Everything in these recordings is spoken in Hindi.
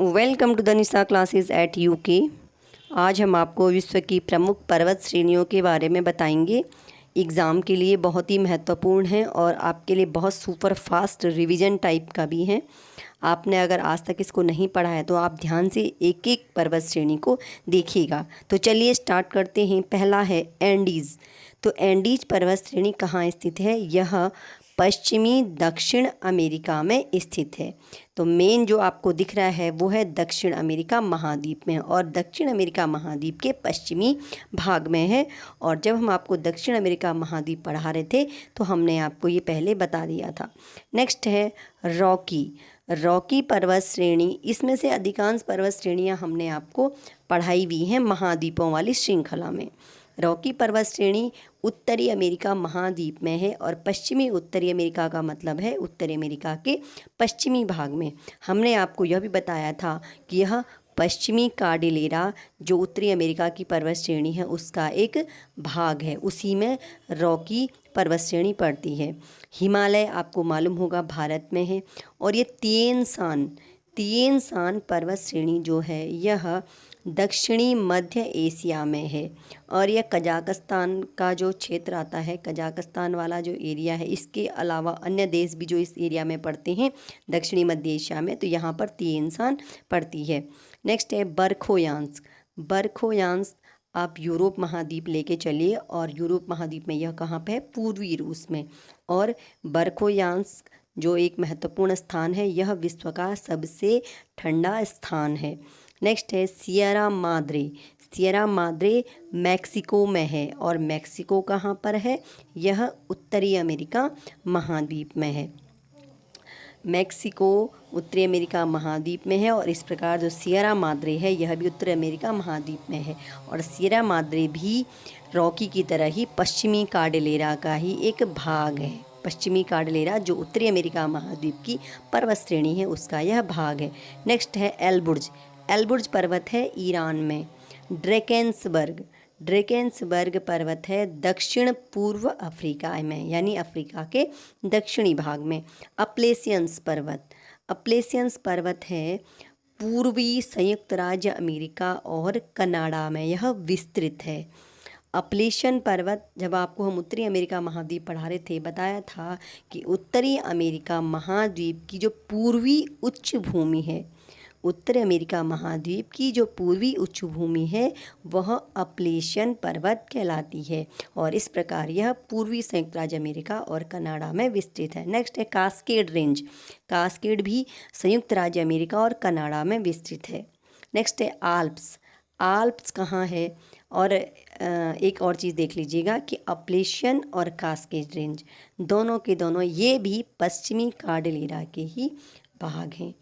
Welcome to the Nisha classes at UK. आज हम आपको विश्व की प्रमुख पर्वत श्रेणियों के बारे में बताएंगे। एग्ज़ाम के लिए बहुत ही महत्वपूर्ण है और आपके लिए बहुत सुपर फास्ट रिवीजन टाइप का भी है। आपने अगर आज तक इसको नहीं पढ़ा है तो आप ध्यान से एक एक पर्वत श्रेणी को देखिएगा। तो चलिए स्टार्ट करते हैं। पहला है एंडीज़। तो एंडीज पर्वत श्रेणी कहाँ स्थित है? यह पश्चिमी दक्षिण अमेरिका में स्थित है। तो मेन जो आपको दिख रहा है वो है दक्षिण अमेरिका महाद्वीप में, और दक्षिण अमेरिका महाद्वीप के पश्चिमी भाग में है। और जब हम आपको दक्षिण अमेरिका महाद्वीप पढ़ा रहे थे तो हमने आपको ये पहले बता दिया था। नेक्स्ट है रॉकी। रॉकी पर्वत श्रेणी, इसमें से अधिकांश पर्वत श्रेणियाँ हमने आपको पढ़ाई हुई हैं महाद्वीपों वाली श्रृंखला में। रॉकी पर्वत श्रेणी उत्तरी अमेरिका महाद्वीप में है, और पश्चिमी उत्तरी अमेरिका का मतलब है उत्तरी अमेरिका के पश्चिमी भाग में। हमने आपको यह भी बताया था कि यह पश्चिमी कार्डिलेरा जो उत्तरी अमेरिका की पर्वत श्रेणी है उसका एक भाग है, उसी में रॉकी पर्वत श्रेणी पड़ती है। हिमालय आपको मालूम होगा भारत में है, और ये तिएन शान पर्वत श्रेणी जो है यह दक्षिणी मध्य एशिया में है, और यह कजाकिस्तान का जो क्षेत्र आता है, कजाकिस्तान वाला जो एरिया है, इसके अलावा अन्य देश भी जो इस एरिया में पड़ते हैं दक्षिणी मध्य एशिया में, तो यहाँ पर तिएन शान पड़ती है। नेक्स्ट है बरखोयांस्क। बरखोयांस्क आप यूरोप महाद्वीप लेके चलिए, और यूरोप महाद्वीप में यह कहाँ पे है? पूर्वी रूस में। और बरखोयांस्क जो एक महत्वपूर्ण स्थान है, यह विश्व का सबसे ठंडा स्थान है। नेक्स्ट है Sierra Madre. Sierra Madre Mexico में है, और मैक्सिको कहाँ पर है? यह उत्तरी अमेरिका महाद्वीप में है। मैक्सिको उत्तरी अमेरिका महाद्वीप में है, और इस प्रकार जो सियरा माद्रे है यह भी उत्तरी अमेरिका महाद्वीप में है। और सियरा माद्रे भी रॉकी की तरह ही पश्चिमी कार्डिलेरा का ही एक भाग है। पश्चिमी कार्डिलेरा जो उत्तरी अमेरिका महाद्वीप की पर्वत श्रेणी है उसका यह भाग है। नेक्स्ट है एल्बुर्ज। एल्बुर्ज पर्वत है ईरान में। ड्रेकेंसबर्ग पर्वत है दक्षिण पूर्व अफ्रीका में, यानी अफ्रीका के दक्षिणी भाग में। अप्लेशियंस पर्वत है पूर्वी संयुक्त राज्य अमेरिका और कनाडा में, यह विस्तृत है। अप्लेशियन पर्वत, जब आपको हम उत्तरी अमेरिका महाद्वीप पढ़ा रहे थे, बताया था कि उत्तरी अमेरिका महाद्वीप की जो पूर्वी उच्च भूमि है, उत्तरी अमेरिका महाद्वीप की जो पूर्वी उच्च भूमि है वह अप्लेशियन पर्वत कहलाती है, और इस प्रकार यह पूर्वी संयुक्त राज्य अमेरिका और कनाडा में विस्तृत है। नेक्स्ट है कास्केड रेंज। कास्केड भी संयुक्त राज्य अमेरिका और कनाडा में विस्तृत है। नेक्स्ट है आल्प्स। आल्प्स कहाँ है? और एक और चीज़ देख लीजिएगा कि अप्लेशियन और कास्केड रेंज दोनों के दोनों ये भी पश्चिमी कार्डिलेरा के ही भाग हैं।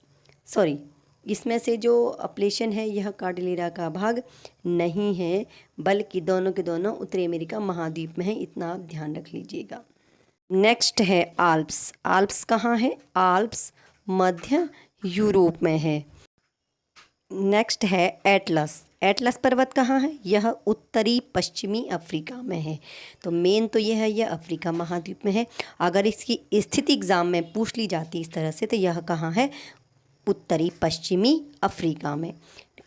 इसमें से जो अप्लेशियन है यह कार्डिलेरा का भाग नहीं है, बल्कि दोनों के दोनों उत्तरी अमेरिका महाद्वीप में है, इतना आप ध्यान रख लीजिएगा। नेक्स्ट है आल्प्स। आल्प्स कहाँ है? आल्प्स मध्य यूरोप में है। नेक्स्ट है एटलस। एटलस पर्वत कहाँ है? यह उत्तरी पश्चिमी अफ्रीका में है। तो मेन तो यह है, यह अफ्रीका महाद्वीप में है। अगर इसकी स्थिति एग्जाम में पूछ ली जाती इस तरह से तो यह कहाँ है? उत्तरी पश्चिमी अफ्रीका में।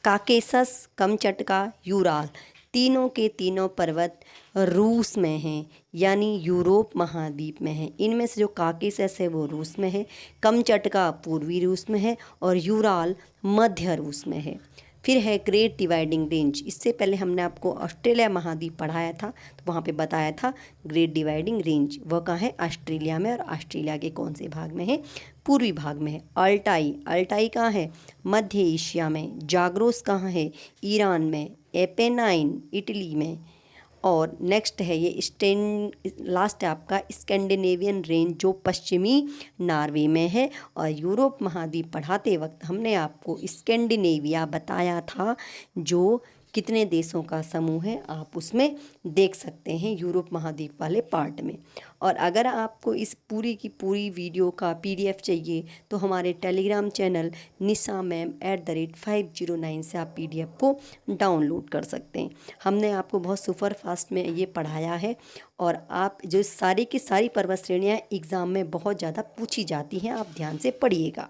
काकेसस, कमचटका, यूराल, तीनों के तीनों पर्वत रूस में हैं, यानी यूरोप महाद्वीप में हैं। इनमें से जो काकेसस है वो रूस में है, कमचटका पूर्वी रूस में है, और यूराल मध्य रूस में है। फिर है ग्रेट डिवाइडिंग रेंज। इससे पहले हमने आपको ऑस्ट्रेलिया महाद्वीप पढ़ाया था, तो वहाँ पे बताया था ग्रेट डिवाइडिंग रेंज वह कहाँ है? ऑस्ट्रेलिया में, और ऑस्ट्रेलिया के कौन से भाग में है? पूर्वी भाग में है। अल्टाई कहाँ है? मध्य एशिया में। जाग्रोस कहाँ है? ईरान में। एपेनाइन इटली में। और नेक्स्ट है ये लास्ट है आपका स्कैंडिनेवियन रेंज जो पश्चिमी नॉर्वे में है। और यूरोप महाद्वीप पढ़ाते वक्त हमने आपको स्कैंडिनेविया बताया था, जो कितने देशों का समूह है आप उसमें देख सकते हैं यूरोप महाद्वीप वाले पार्ट में। और अगर आपको इस पूरी की पूरी वीडियो का PDF चाहिए तो हमारे टेलीग्राम चैनल निशा मैम @509 से आप PDF को डाउनलोड कर सकते हैं। हमने आपको बहुत सुपर फास्ट में ये पढ़ाया है, और आप जो सारी की सारी पर्वत श्रेणियाँ एग्ज़ाम में बहुत ज़्यादा पूछी जाती हैं, आप ध्यान से पढ़िएगा।